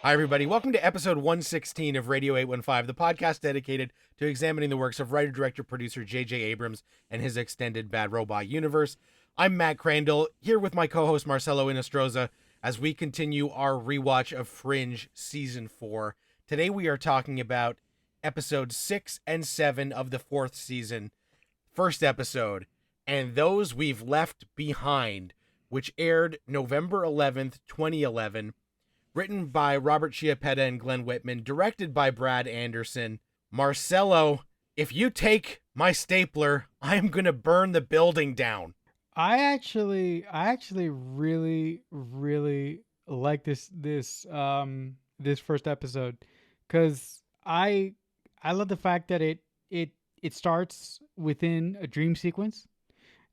Hi, everybody. Welcome to episode 116 of Radio 815, the podcast dedicated to examining the works of writer, director, producer J.J. Abrams and his extended Bad Robot universe. I'm Matt Crandall, here with my co-host Marcelo Inostroza as we continue our rewatch of Fringe Season 4. Today we are talking about episodes 6 and 7 of the 4th season, first episode, and those we've left behind, which aired November 11th, 2011. Written by Robert Chiappetta and Glenn Whitman, directed by Brad Anderson. Marcelo, if you take my stapler, I am going to burn the building down. I actually really like this first episode because I love the fact that it starts within a dream sequence,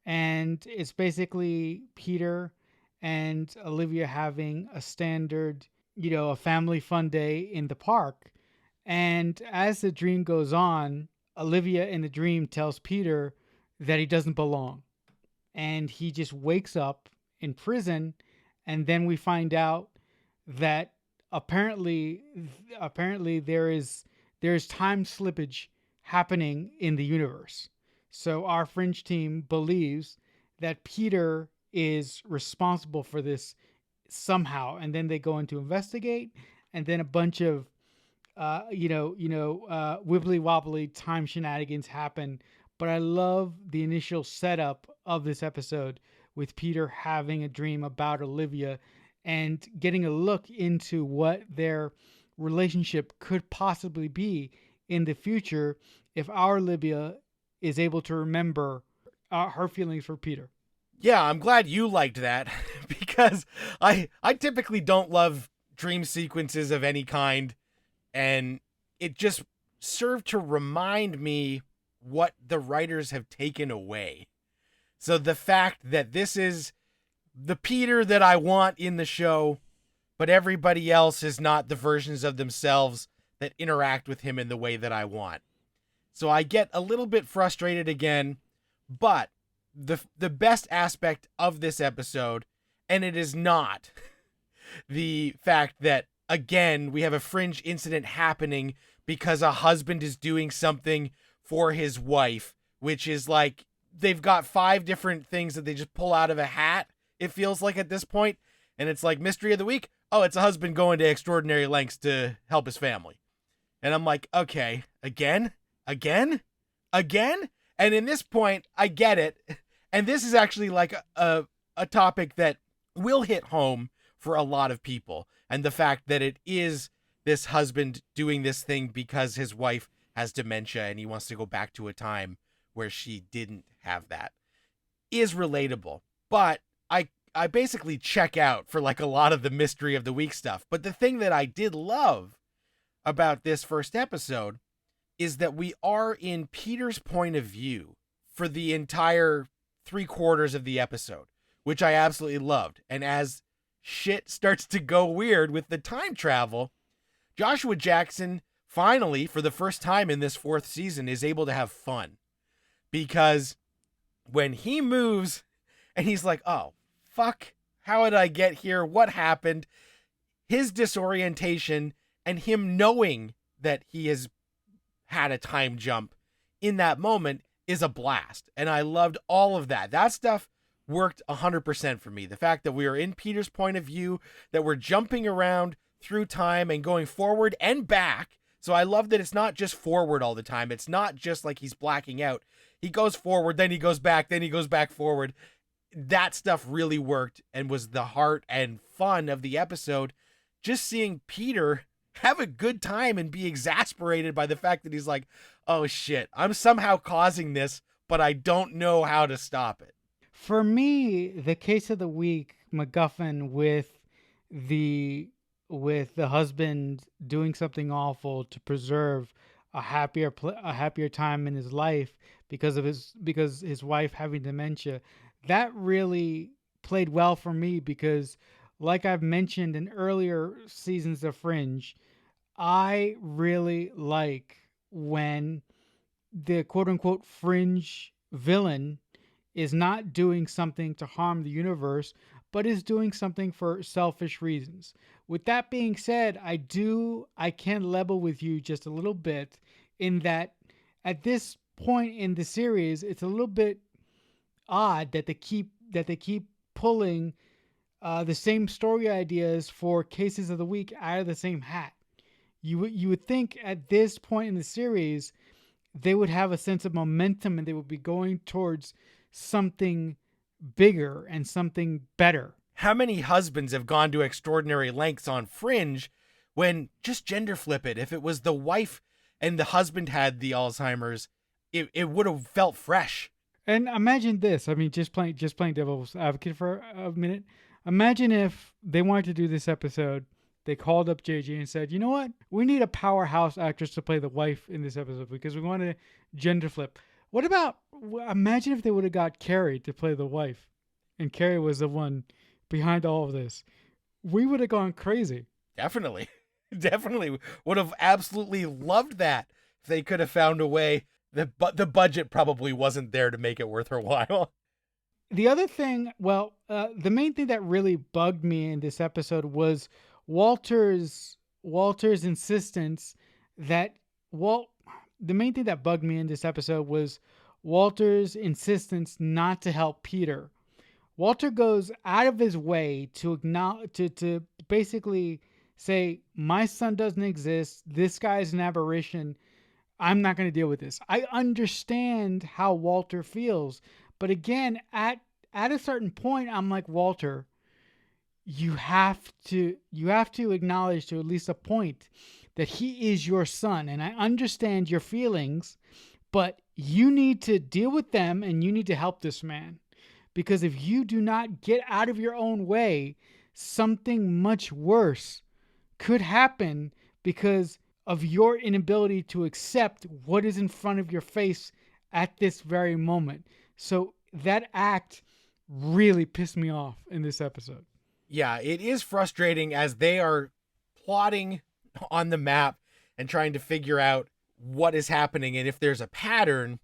and it's basically Peter and Olivia having a standard, a family fun day in the park. And as the dream goes on, Olivia in the dream tells Peter that he doesn't belong, and he just wakes up in prison. And then we find out that apparently there is time slippage happening in the universe. So our Fringe team believes that Peter is responsible for this somehow, and then they go in to investigate, and then a bunch of wibbly wobbly time shenanigans happen. But I love the initial setup of this episode with Peter having a dream about Olivia and getting a look into what their relationship could possibly be in the future if our Olivia is able to remember her feelings for Peter. Yeah, I'm glad you liked that because I typically don't love dream sequences of any kind, and it just served to remind me what the writers have taken away. So the fact that this is the Peter that I want in the show, but everybody else is not the versions of themselves that interact with him in the way that I want. So I get a little bit frustrated again, but the best aspect of this episode, and it is not the fact that again we have a Fringe incident happening because a husband is doing something for his wife, which is like they've got 5 different things that they just pull out of a hat, it feels like at this point. And it's like mystery of the week. Oh, it's a husband going to extraordinary lengths to help his family. And I'm like, okay, again, again. And in this point, I get it. And this is actually like a topic that will hit home for a lot of people. And the fact that it is this husband doing this thing because his wife has dementia and he wants to go back to a time where she didn't have that is relatable. But I basically check out for like a lot of the mystery of the week stuff. But the thing that I did love about this first episode is that we are in Peter's point of view for the entire 3/4 of the episode, which I absolutely loved. And as shit starts to go weird with the time travel, Joshua Jackson finally, for the first time in this 4th season, is able to have fun. Because when he moves and he's like, oh, fuck, how did I get here? What happened? His disorientation and him knowing that he has had a time jump in that moment is a blast. And I loved all of that. That stuff worked 100% for me. The fact that we are in Peter's point of view, that we're jumping around through time and going forward and back. So I love that it's not just forward all the time. It's not just like he's blacking out. He goes forward, then he goes back, then he goes back forward. That stuff really worked and was the heart and fun of the episode. Just seeing Peter have a good time and be exasperated by the fact that he's like, oh shit, I'm somehow causing this, but I don't know how to stop it. For me, the case of the week, MacGuffin the with the husband doing something awful to preserve a happier time in his life because his wife having dementia. That really played well for me because, like I've mentioned in earlier seasons of Fringe, I really like when the quote unquote Fringe villain is not doing something to harm the universe, but is doing something for selfish reasons. With that being said, I can level with you just a little bit in that at this point in the series, it's a little bit odd that they keep pulling the same story ideas for cases of the week out of the same hat. You would think at this point in the series they would have a sense of momentum and they would be going towards something bigger and something better. How many husbands have gone to extraordinary lengths on Fringe when just gender flip it? If it was the wife and the husband had the Alzheimer's, it would have felt fresh. And imagine this. I mean, just playing devil's advocate for a minute. Imagine if they wanted to do this episode, they called up JJ and said, "You know what? We need a powerhouse actress to play the wife in this episode because we want to gender flip." What about imagine if they would have got Carrie to play the wife, and Carrie was the one behind all of this? We would have gone crazy. Definitely. Definitely would have absolutely loved that if they could have found a way. The budget probably wasn't there to make it worth her while. The other thing, the main thing that really bugged me in this episode was Walter's insistence that the main thing that bugged me in this episode was Walter's insistence not to help Peter. Walter goes out of his way to acknowledge to basically say, "My son doesn't exist. This guy's an aberration. I'm not going to deal with this." I understand how Walter feels, but again, at a certain point, I'm like, Walter, you have to acknowledge to at least a point that he is your son, and I understand your feelings, but you need to deal with them and you need to help this man, because if you do not get out of your own way, something much worse could happen because of your inability to accept what is in front of your face at this very moment. So that act really pissed me off in this episode. Yeah, it is frustrating as they are plotting on the map and trying to figure out what is happening and if there's a pattern.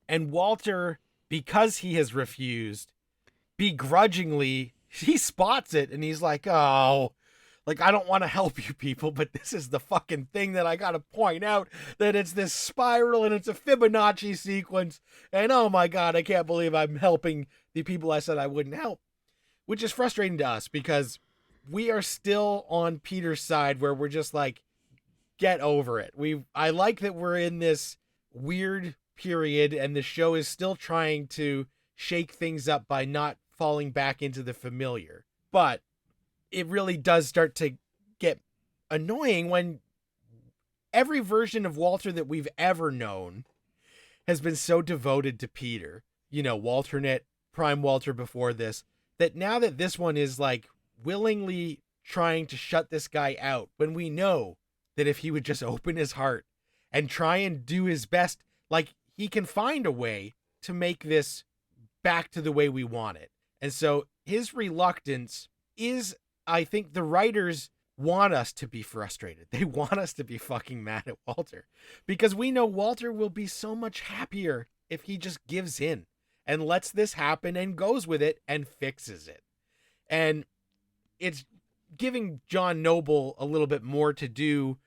And Walter, because he has refused, begrudgingly, he spots it and he's like, "Oh, like, I don't want to help you people, but this is the fucking thing that I got to point out, that it's this spiral and it's a Fibonacci sequence. And oh my God, I can't believe I'm helping the people I said I wouldn't help," which is frustrating to us because we are still on Peter's side where we're just like, get over it. I like that we're in this weird period and the show is still trying to shake things up by not falling back into the familiar. But it really does start to get annoying when every version of Walter that we've ever known has been so devoted to Peter. You know, Walternate, Prime Walter before this, that now that this one is like willingly trying to shut this guy out, when we know that if he would just open his heart and try and do his best, like, he can find a way to make this back to the way we want it. And so his reluctance is, I think the writers want us to be frustrated. They want us to be fucking mad at Walter because we know Walter will be so much happier if he just gives in and lets this happen and goes with it and fixes it. And it's giving John Noble a little bit more to do,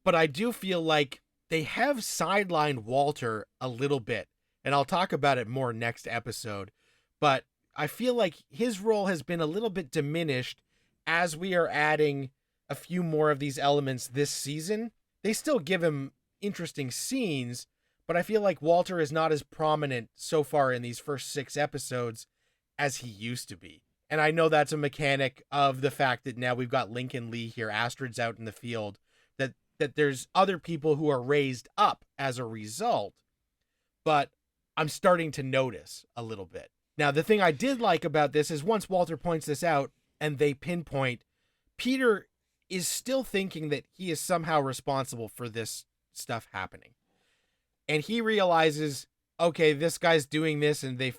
but I do feel like they have sidelined Walter a little bit, and I'll talk about it more next episode, but I feel like his role has been a little bit diminished as we are adding a few more of these elements this season. They still give him interesting scenes, but I feel like Walter is not as prominent so far in these first 6 episodes as he used to be. And I know that's a mechanic of the fact that now we've got Lincoln Lee here, Astrid's out in the field, that there's other people who are raised up as a result, but I'm starting to notice a little bit. Now, the thing I did like about this is once Walter points this out and they pinpoint, Peter is still thinking that he is somehow responsible for this stuff happening. And he realizes, okay, this guy's doing this, and they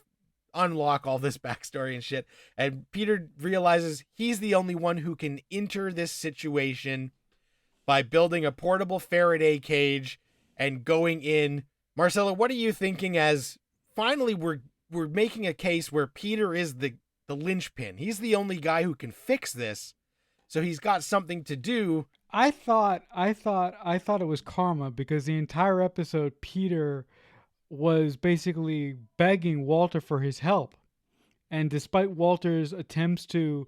unlock all this backstory and shit. And Peter realizes he's the only one who can enter this situation by building a portable Faraday cage and going in. Marcella, what are you thinking as finally we're making a case where Peter is the the linchpin. He's the only guy who can fix this. So he's got something to do. I thought it was karma because the entire episode Peter was basically begging Walter for his help. And despite Walter's attempts to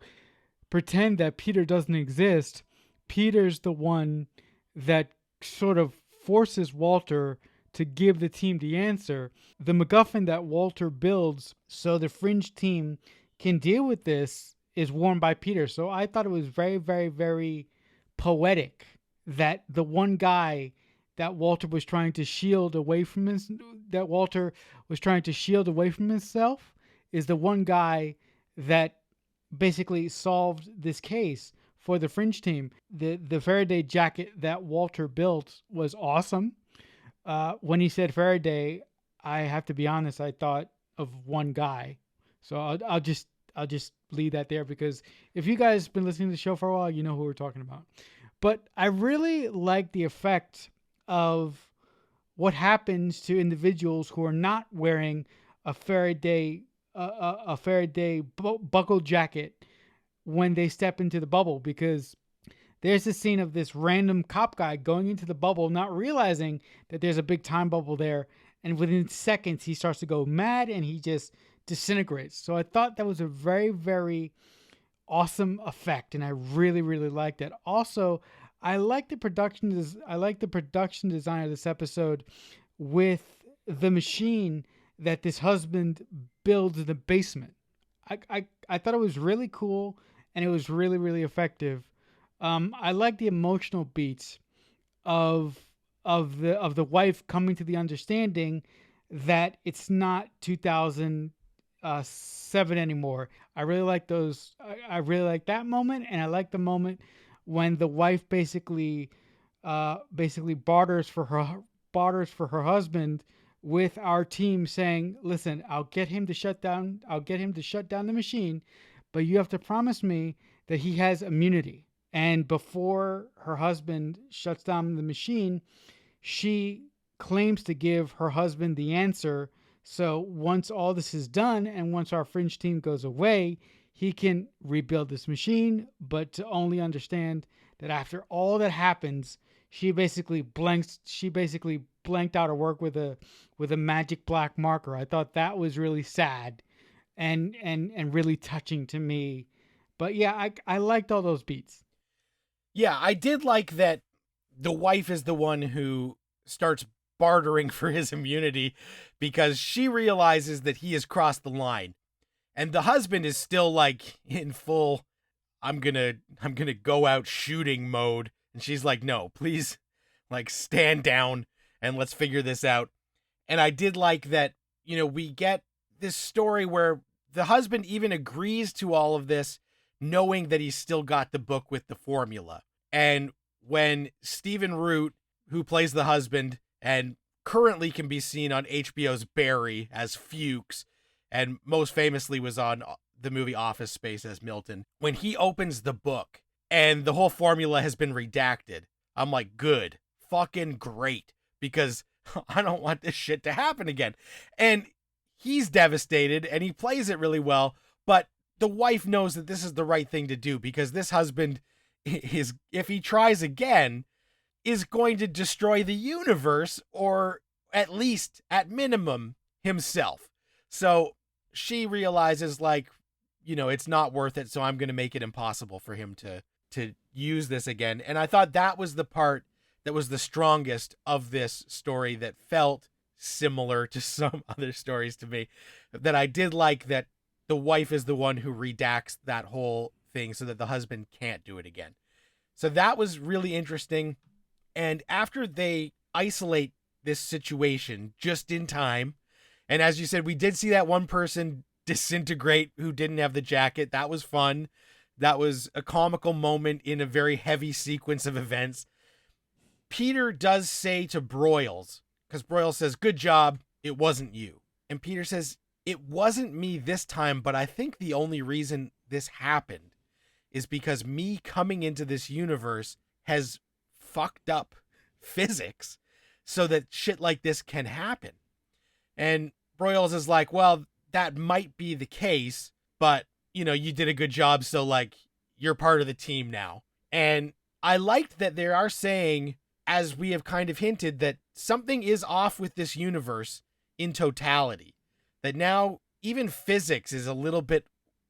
pretend that Peter doesn't exist, Peter's the one that sort of forces Walter to give the team the answer. The MacGuffin that Walter builds so the Fringe team can deal with this is worn by Peter. So I thought it was very, very, very poetic that the one guy that Walter was trying to shield away from himself is the one guy that basically solved this case for the Fringe team. The Faraday jacket that Walter built was awesome. When he said Faraday, I have to be honest, I thought of one guy. So I'll just leave that there because if you guys been listening to the show for a while, you know who we're talking about. But I really like the effect of what happens to individuals who are not wearing a Faraday buckle jacket when they step into the bubble, because there's a scene of this random cop guy going into the bubble, not realizing that there's a big time bubble there. And within seconds, he starts to go mad and he just disintegrates. So I thought that was a very, very awesome effect. And I really, really liked it. Also, I like the production design of this episode with the machine that this husband builds in the basement. I thought it was really cool and it was really, really effective. I like the emotional beats of the wife coming to the understanding that it's not 2007 anymore. I really like those. I really like that moment, and I like the moment when the wife basically barters for her husband with our team, saying, "Listen, I'll get him to shut down the machine, but you have to promise me that he has immunity." And before her husband shuts down the machine, she claims to give her husband the answer. So once all this is done and once our Fringe team goes away, he can rebuild this machine, but to only understand that after all that happens, she basically blanked out her work with a magic black marker. I thought that was really sad and really touching to me. But yeah, I liked all those beats. Yeah, I did like that the wife is the one who starts bartering for his immunity because she realizes that he has crossed the line. And the husband is still like in full I'm going to go out shooting mode, and she's like, "No, please, like, stand down and let's figure this out." And I did like that, we get this story where the husband even agrees to all of this knowing that he's still got the book with the formula. And when Stephen Root, who plays the husband and currently can be seen on HBO's Barry as Fuchs, and most famously was on the movie Office Space as Milton, when he opens the book and the whole formula has been redacted, I'm like, good, fucking great, because I don't want this shit to happen again. And he's devastated and he plays it really well, but the wife knows that this is the right thing to do because this husband is, if he tries again, is going to destroy the universe, or at least, at minimum, himself. So she realizes, like, it's not worth it, so I'm going to make it impossible for him to use this again. And I thought that was the part that was the strongest of this story, that felt similar to some other stories to me, that I did like that the wife is the one who redacts that whole thing so that the husband can't do it again. So that was really interesting. And after they isolate this situation just in time, and as you said, we did see that one person disintegrate who didn't have the jacket. That was fun. That was a comical moment in a very heavy sequence of events. Peter does say to Broyles, because Broyles says, "Good job, it wasn't you." And Peter says, "It wasn't me this time, but I think the only reason this happened is because me coming into this universe has fucked up physics so that shit like this can happen." And Broyles is like, "Well, that might be the case, but you did a good job, so like you're part of the team now. And I liked that they are saying, as we have kind of hinted, that something is off with this universe in totality. That now even physics is a little bit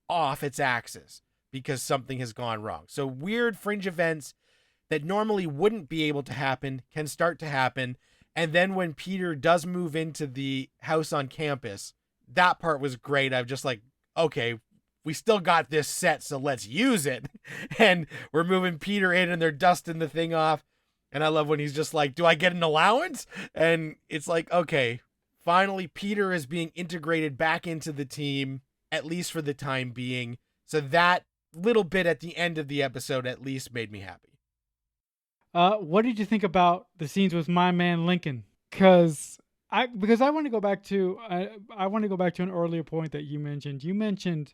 off its axis because something has gone wrong. So weird fringe events that normally wouldn't be able to happen can start to happen. And then when Peter does move into the house on campus, that part was great. I'm just like, okay, we still got this set, so let's use it. And we're moving Peter in and they're dusting the thing off. And I love when he's just like, do I get an allowance? And it's like, okay, finally Peter is being integrated back into the team, at least for the time being. So that little bit at the end of the episode at least made me happy. What did you think about the scenes with my man Lincoln? Because I want to go back to I want to go back to an earlier point that you mentioned. You mentioned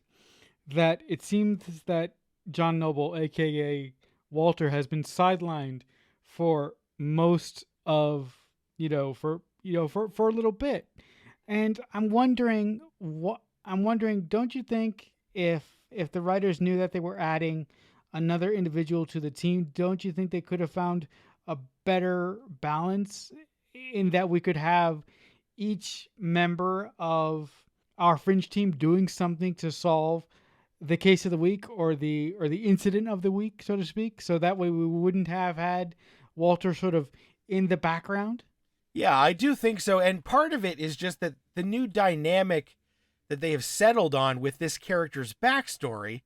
that it seems that John Noble, aka Walter, has been sidelined for most of for a little bit, and I'm wondering, don't you think if the writers knew that they were adding another individual to the team, don't you think they could have found a better balance in that we could have each member of our fringe team doing something to solve the case of the week or the incident of the week, so to speak, so that way we wouldn't have had Walter sort of in the background? Yeah, I do think so. And part of it is just that the new dynamic that they have settled on with this character's backstory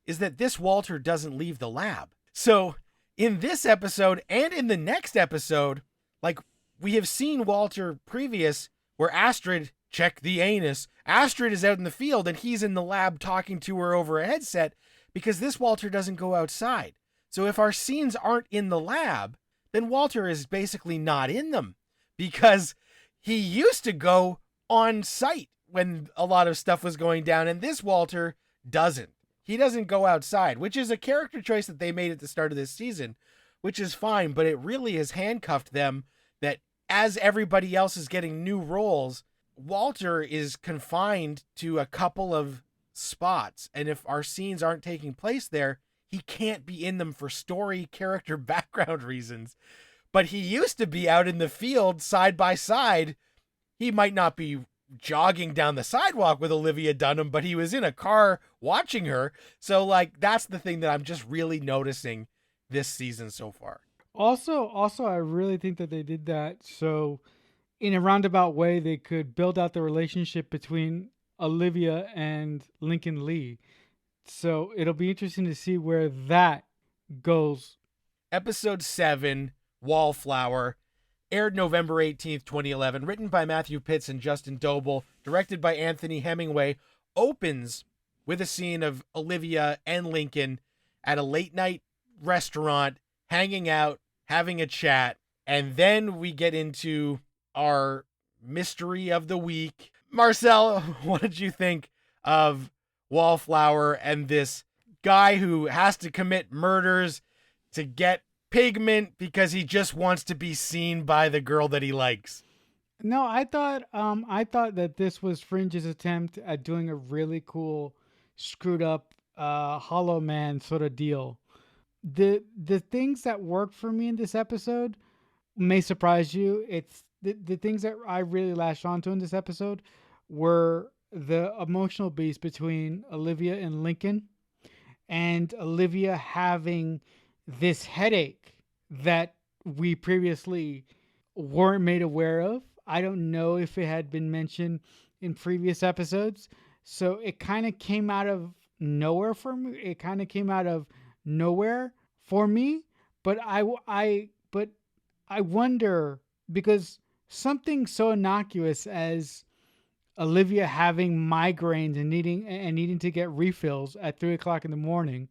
is that this Walter doesn't leave the lab. So in this episode and in the next episode, like we have seen Walter previous where Astrid check the anus. Astrid is out in the field and he's in the lab talking to her over a headset because this Walter doesn't go outside. So if our scenes aren't in the lab, then Walter is basically not in them because he used to go on site when a lot of stuff was going down, and this Walter doesn't. He doesn't go outside, which is a character choice that they made at the start of this season, which is fine, but it really has handcuffed them that as everybody else is getting new roles, Walter is confined to a couple of spots. And if our scenes aren't taking place there, he can't be in them for story, character, background reasons. But he used to be out in the field side by side. He might not be jogging down the sidewalk with Olivia Dunham, but he was in a car watching her. So like that's the thing that I'm just really noticing this season so far. Also, I really think that they did that so in a roundabout way they could build out the relationship between Olivia and Lincoln Lee. So it'll be interesting to see where that goes. Episode 7, Wallflower, aired November 18th, 2011, written by Matthew Pitts and Justin Doble, directed by Anthony Hemingway, opens with a scene of Olivia and Lincoln at a late night restaurant, hanging out, having a chat, and then we get into our mystery of the week. Marcel, what did you think of Wallflower and this guy who has to commit murders to get pigment because he just wants to be seen by the girl that he likes? No, I thought that this was Fringe's attempt at doing a really cool screwed up Hollow Man sort of deal. The things that worked for me in this episode may surprise you. It's the things that I really latched onto in this episode were the emotional beats between Olivia and Lincoln, and Olivia having this headache that we previously weren't made aware of. I don't know if it had been mentioned in previous episodes. So it kind of came out of nowhere for me. It kind of came out of nowhere for me. But I wonder, because something so innocuous as Olivia having migraines and needing to get refills at 3 o'clock in the morning,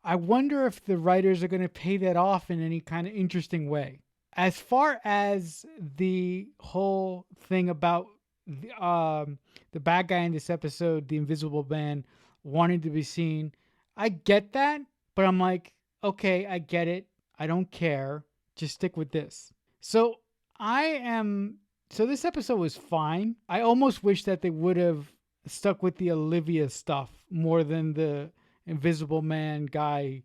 I wonder if the writers are going to pay that off in any kind of interesting way. As far as the whole thing about the bad guy in this episode, the Invisible Man, wanting to be seen, I get that, but I'm like, okay, I get it. I don't care. Just stick with this. So this episode was fine. I almost wish that they would have stuck with the Olivia stuff more than the Invisible Man guy,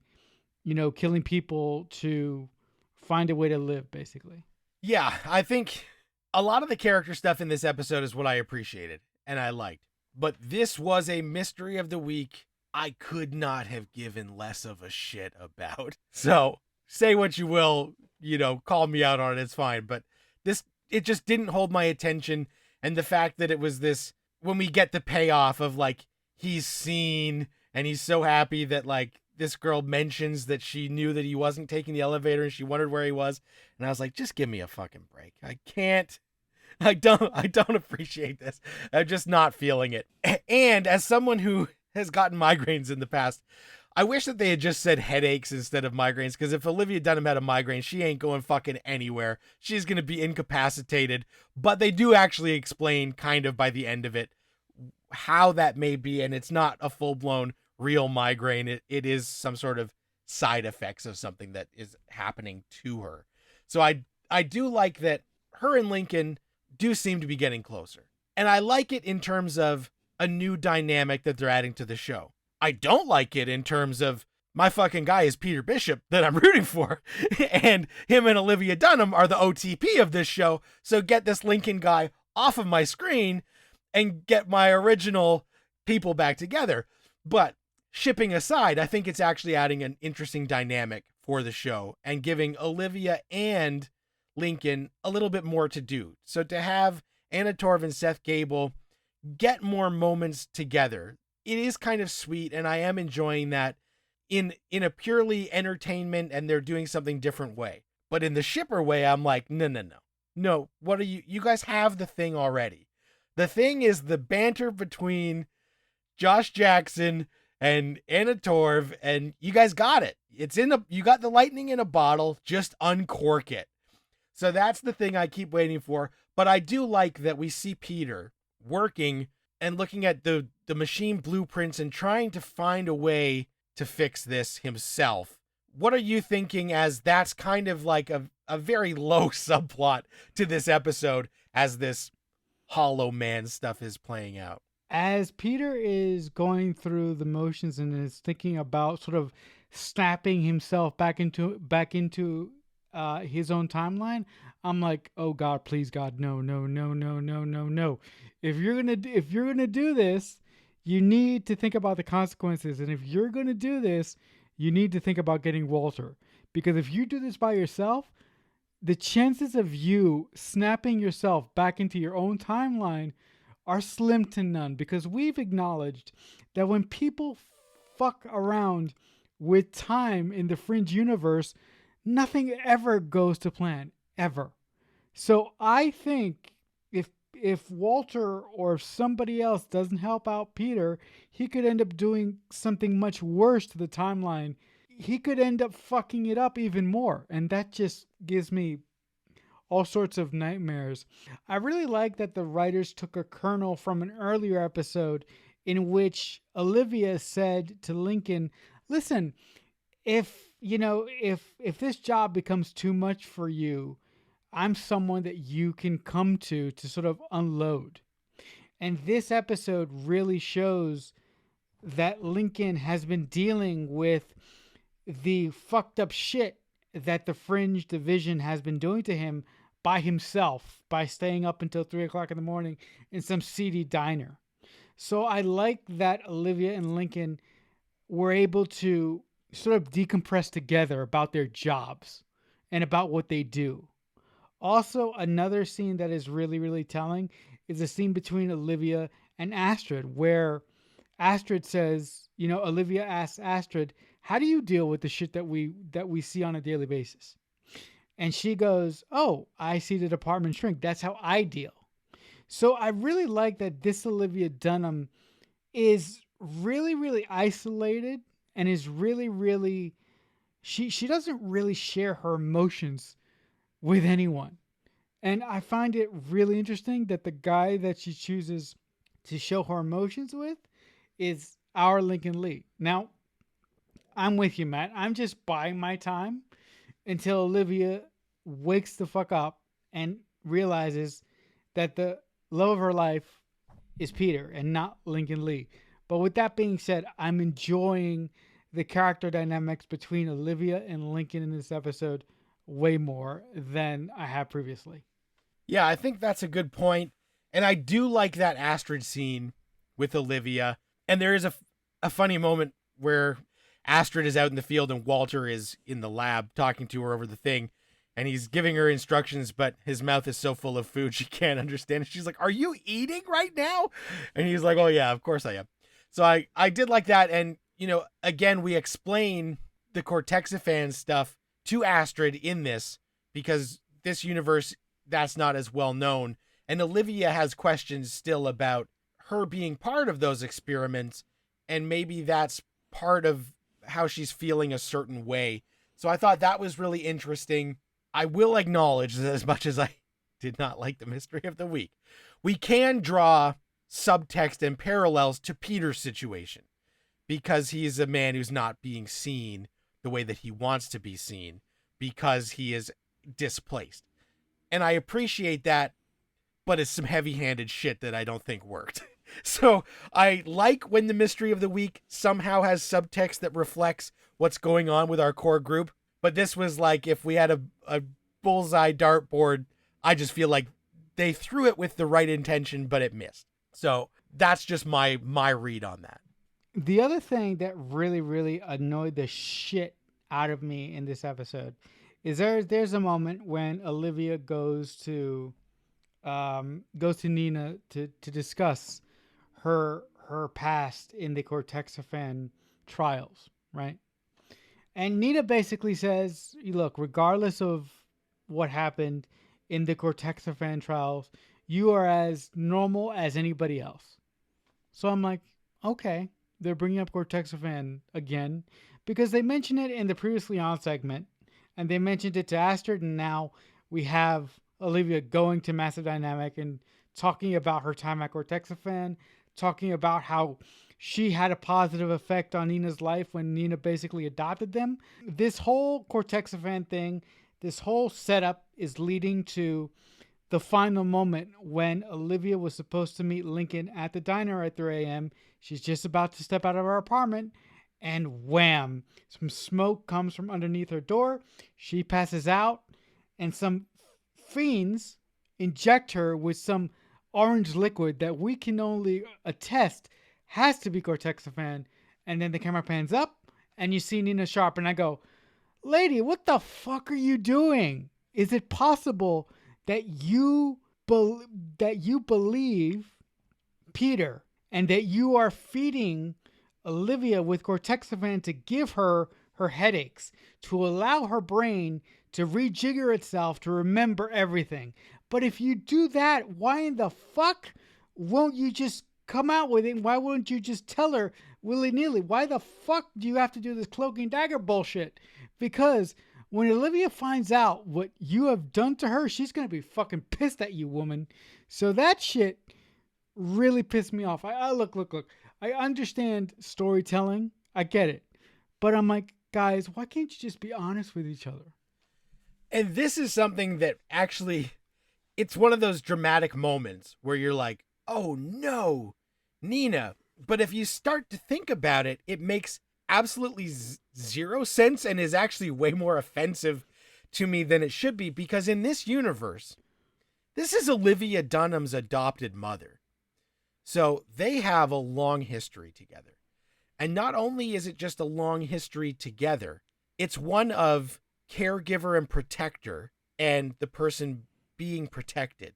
killing people to find a way to live, basically. Yeah, I think a lot of the character stuff in this episode is what I appreciated and I liked. But this was a mystery of the week I could not have given less of a shit about. So say what you will, call me out on it, it's fine. But it just didn't hold my attention. And the fact that it was this, when we get the payoff of like, he's seen and he's so happy that like this girl mentions that she knew that he wasn't taking the elevator and she wondered where he was. And I was like, just give me a fucking break. I don't appreciate this. I'm just not feeling it. And as someone who has gotten migraines in the past, I wish that they had just said headaches instead of migraines, because if Olivia Dunham had a migraine, she ain't going fucking anywhere. She's going to be incapacitated. But they do actually explain kind of by the end of it how that may be, and it's not a full-blown real migraine. It is some sort of side effects of something that is happening to her. So I do like that her and Lincoln do seem to be getting closer. And I like it in terms of a new dynamic that they're adding to the show. I don't like it in terms of my fucking guy is Peter Bishop that I'm rooting for. And him and Olivia Dunham are the OTP of this show. So get this Lincoln guy off of my screen and get my original people back together. But shipping aside, I think it's actually adding an interesting dynamic for the show and giving Olivia and Lincoln a little bit more to do. So to have Anna Torv and Seth Gable get more moments together, it is kind of sweet, and I am enjoying that in a purely entertainment and they're doing something different way. But in the shipper way, I'm like, no, what are you guys have the thing already. The thing is the banter between Josh Jackson and Anna Torv, and you guys got it. You got the lightning in a bottle, just uncork it. So that's the thing I keep waiting for. But I do like that we see Peter working and looking at the machine blueprints and trying to find a way to fix this himself. What are you thinking, as that's kind of like a very low subplot to this episode as this Hollow Man stuff is playing out? As Peter is going through the motions and is thinking about sort of snapping himself back into his own timeline, I'm like, oh God, please God, no. If you're gonna do this, you need to think about the consequences. And if you're gonna do this, you need to think about getting Walter. Because if you do this by yourself, the chances of you snapping yourself back into your own timeline are slim to none. Because we've acknowledged that when people fuck around with time in the Fringe universe, nothing ever goes to plan, ever. So I think if Walter or if somebody else doesn't help out Peter, he could end up doing something much worse to the timeline. He could end up fucking it up even more, and that just gives me all sorts of nightmares. I really like that the writers took a kernel from an earlier episode in which Olivia said to Lincoln, listen, if this job becomes too much for you, I'm someone that you can come to sort of unload. And this episode really shows that Lincoln has been dealing with the fucked up shit that the Fringe division has been doing to him by himself, by staying up until 3 o'clock in the morning in some seedy diner. So I like that Olivia and Lincoln were able to sort of decompress together about their jobs and about what they do. Also, another scene that is really, really telling is a scene between Olivia and Astrid, where Astrid says, Olivia asks Astrid, how do you deal with the shit that we see on a daily basis? And she goes, oh, I see the department shrink. That's how I deal. So I really like that this Olivia Dunham is really, really isolated and is really, really, she doesn't really share her emotions with anyone. And I find it really interesting that the guy that she chooses to show her emotions with is our Lincoln Lee. Now, I'm with you, Matt. I'm just buying my time until Olivia wakes the fuck up and realizes that the love of her life is Peter and not Lincoln Lee. But with that being said, I'm enjoying the character dynamics between Olivia and Lincoln in this episode way more than I have previously. Yeah, I think that's a good point. And I do like that Astrid scene with Olivia. And there is a funny moment where Astrid is out in the field and Walter is in the lab talking to her over the thing. And he's giving her instructions, but his mouth is so full of food she can't understand it. She's like, "Are you eating right now?" And he's like, "Oh, yeah, of course I am." So I did like that. And, again, we explain the Cortexiphan stuff to Astrid in this because this universe, that's not as well known. And Olivia has questions still about her being part of those experiments. And maybe that's part of how she's feeling a certain way. So I thought that was really interesting. I will acknowledge that as much as I did not like the mystery of the week, we can draw subtext and parallels to Peter's situation because he's a man who's not being seen the way that he wants to be seen because he is displaced. And I appreciate that, but it's some heavy-handed shit that I don't think worked. So I like when the mystery of the week somehow has subtext that reflects what's going on with our core group. But this was like if we had a bullseye dartboard, I just feel like they threw it with the right intention, but it missed. So that's just my read on that. The other thing that really, really annoyed the shit out of me in this episode is there's a moment when Olivia goes to Nina to discuss her past in the Cortexiphan trials, right? And Nina basically says, "Look, regardless of what happened in the Cortexiphan trials, you are as normal as anybody else." So I'm like, okay, they're bringing up Cortexiphan again because they mentioned it in the previously on segment, and they mentioned it to Astrid, and now we have Olivia going to Massive Dynamic and talking about her time at Cortexiphan, talking about how she had a positive effect on Nina's life when Nina basically adopted them. This whole Cortexiphan thing, this whole setup is leading to the final moment when Olivia was supposed to meet Lincoln at the diner at 3 a.m. She's just about to step out of her apartment, and wham! Some smoke comes from underneath her door. She passes out, and some fiends inject her with some orange liquid that we can only attest has to be Cortexiphan. And then the camera pans up, and you see Nina Sharp, and I go, "Lady, what the fuck are you doing? Is it possible that you believe Peter and that you are feeding Olivia with Cortexiphan to give her headaches, to allow her brain to rejigger itself to remember everything? But if you do that, why in the fuck won't you just come out with it? Why wouldn't you just tell her willy-nilly? Why the fuck do you have to do this cloak and dagger bullshit? Because when Olivia finds out what you have done to her, she's going to be fucking pissed at you, woman." So that shit really pissed me off. Look. I understand storytelling. I get it. But I'm like, guys, why can't you just be honest with each other? And this is something that actually, it's one of those dramatic moments where you're like, "Oh no, Nina." But if you start to think about it, it makes absolutely zero sense and is actually way more offensive to me than it should be, because in this universe, this is Olivia Dunham's adopted mother. So they have a long history together. And not only is it just a long history together, it's one of caregiver and protector and the person being protected.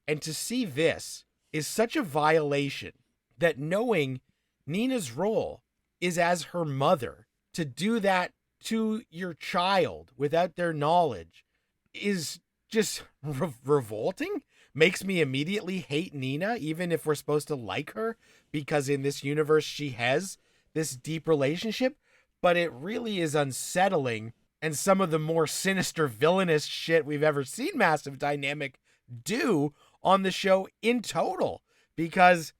And to see this is such a violation that, knowing Nina's role is as her mother, to do that to your child without their knowledge is just revolting. Makes me immediately hate Nina, even if we're supposed to like her, because in this universe she has this deep relationship. But it really is unsettling, and some of the more sinister, villainous shit we've ever seen Massive Dynamic do on the show in total. Because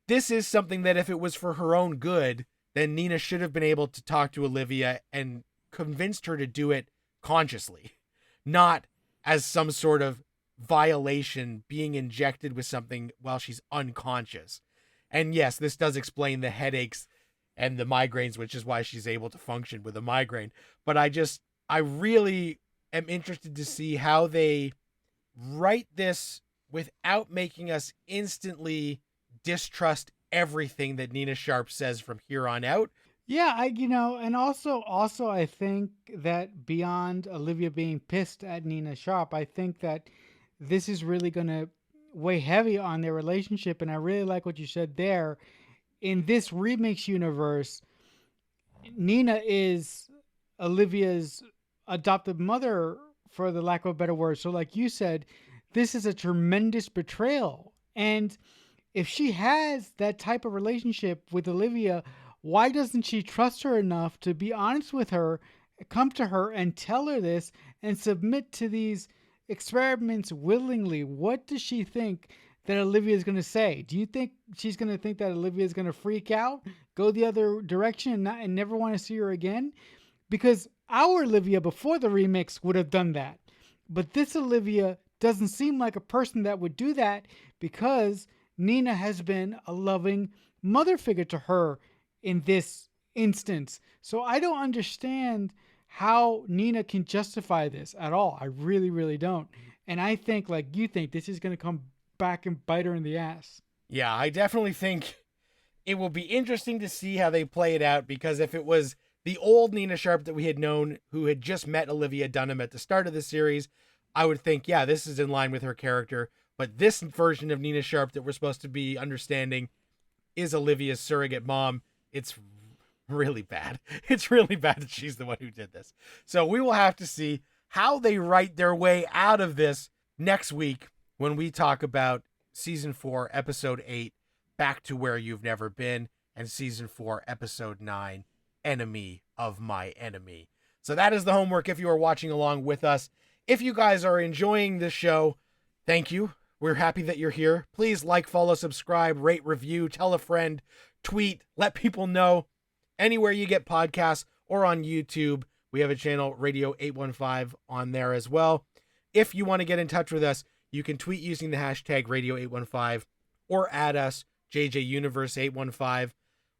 this is something that, if it was for her own good, then Nina should have been able to talk to Olivia and convinced her to do it consciously, not as some sort of violation being injected with something while she's unconscious. And yes, this does explain the headaches and the migraines, which is why she's able to function with a migraine. But I really am interested to see how they write this without making us instantly distrust everything that Nina Sharp says from here on out. Yeah, and also I think that beyond Olivia being pissed at Nina Sharp, I think that this is really going to weigh heavy on their relationship, and I really like what you said there. In this remix universe, Nina is Olivia's adopted mother, for the lack of a better word. So, like you said, this is a tremendous betrayal. And if she has that type of relationship with Olivia, why doesn't she trust her enough to be honest with her, come to her and tell her this, and submit to these experiments willingly? What does she think that Olivia is going to say? Do you think she's going to think that Olivia is going to freak out, go the other direction, and never want to see her again? Because our Olivia before the remix would have done that. But this Olivia doesn't seem like a person that would do that, because Nina has been a loving mother figure to her in this instance. So I don't understand how Nina can justify this at all. I really, really don't. And I think, like you think, this is going to come back and bite her in the ass. Yeah, I definitely think it will be interesting to see how they play it out, because if it was the old Nina Sharp that we had known, who had just met Olivia Dunham at the start of the series, I would think, yeah, this is in line with her character. But this version of Nina Sharp that we're supposed to be understanding is Olivia's surrogate mom. It's really bad. It's really bad that she's the one who did this. So we will have to see how they write their way out of this next week when we talk about season 4, episode 8, Back to Where You've Never Been, and season 4, episode 9, Enemy of My Enemy. So that is the homework if you are watching along with us. If you guys are enjoying this show, thank you. We're happy that you're here. Please like, follow, subscribe, rate, review, tell a friend, tweet, let people know. Anywhere you get podcasts or on YouTube, we have a channel, Radio 815, on there as well. If you want to get in touch with us, you can tweet using the hashtag Radio 815 or add us, JJUniverse815.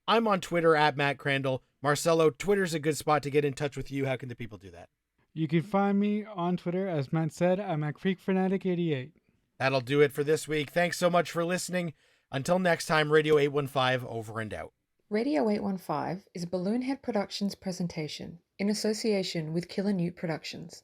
I'm on Twitter at Matt Crandall. Marcelo, Twitter's a good spot to get in touch with you. How can the people do that? You can find me on Twitter, as Matt said. I'm at FreakFanatic88. That'll do it for this week. Thanks so much for listening. Until next time, Radio 815 over and out. Radio 815 is a Balloonhead Productions presentation in association with Killer Newt Productions.